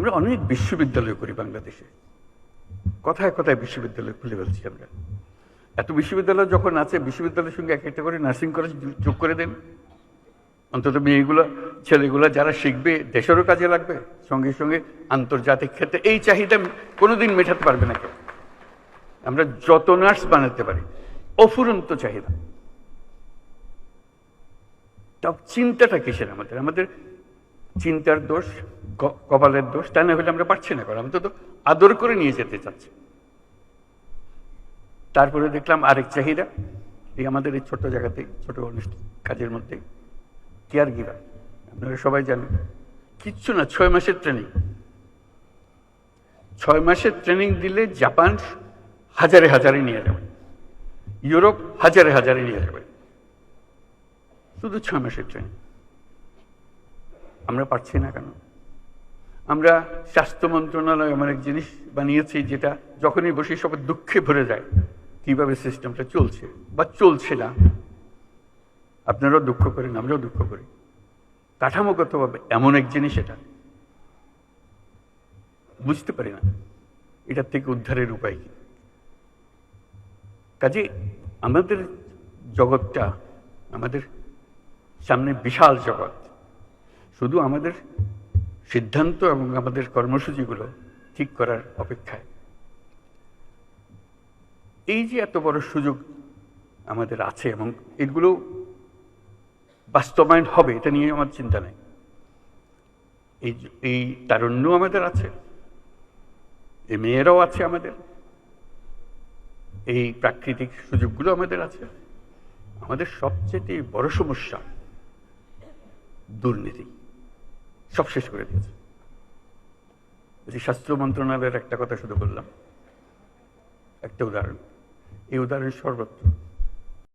আমরা অনেক বিশ্ববিদ্যালয় করি বাংলাদেশে, কথায় কথায় বিশ্ববিদ্যালয় খুলে ফেলছি আমরা। এত বিশ্ববিদ্যালয় যখন আছে, বিশ্ববিদ্যালয়ের সঙ্গে এক একটা করে নার্সিং কলেজ যোগ করে দেন, অন্তত মেয়েগুলো ছেলেগুলো যারা শিখবে দেশেরও কাজে লাগবে, সঙ্গে সঙ্গে আন্তর্জাতিক ক্ষেত্রে এই চাহিদা কোনোদিন মেটাতে পারবে না কেউ। আমরা যত নার্স বানাতে পারি, অফুরন্ত চাহিদা। তাও চিন্তাটা কিসের আমাদের? আমাদের চিন্তার দোষ, কপালের দোষ, তা না হলে আমরা পারছি না করা। আমরা তো আদর করে নিয়ে যেতে চাচ্ছি। তারপরে দেখলাম আরেক চাহিদা, এই আমাদের এই ছোট জায়গাতেই, ছোট কাজের মধ্যেই, কেয়ার গিভার। আপনারা সবাই জানেন, কিচ্ছু না, 6 মাসের ট্রেনিং। 6 মাসের ট্রেনিং দিলে জাপান হাজারে হাজারে নিয়ে যাবে, ইউরোপ হাজারে হাজারে নিয়ে যাবে, শুধু 6 মাসের ট্রেনিং। আমরা পারছি না কেন? আমরা স্বাস্থ্য মন্ত্রণালয় এমন এক জিনিস বানিয়েছি যেটা যখনই বসে সবাই দুঃখে ভরে যায় কিভাবে সিস্টেমটা চলছে বা চলছে না। আপনারাও দুঃখ করেন, আমরাও দুঃখ করি। কাঠামোগতভাবে এমন এক জিনিস, এটা বুঝতে পারি না এটার থেকে উদ্ধারের উপায় কি। কাজে আমাদের জগৎটা, আমাদের সামনে বিশাল জগৎ, শুধু আমাদের সিদ্ধান্ত এবং আমাদের কর্মসূচিগুলো ঠিক করার অপেক্ষায়। এই যে এত বড় সুযোগ আমাদের আছে এবং এগুলো বাস্তবায়ন হবে, এটা নিয়ে আমার চিন্তা নেই। এই তারুণ্য আমাদের আছে, এই মেয়েরাও আছে আমাদের, এই প্রাকৃতিক সুযোগগুলো আমাদের আছে। আমাদের সবচেয়ে বড় সমস্যা দুর্নীতি, সব শেষ করে দিয়েছে। স্বাস্থ্য মন্ত্রণালয়ের একটা কথা শুধু বললাম, একটা উদাহরণ, এই উদাহরণ সর্বত্র।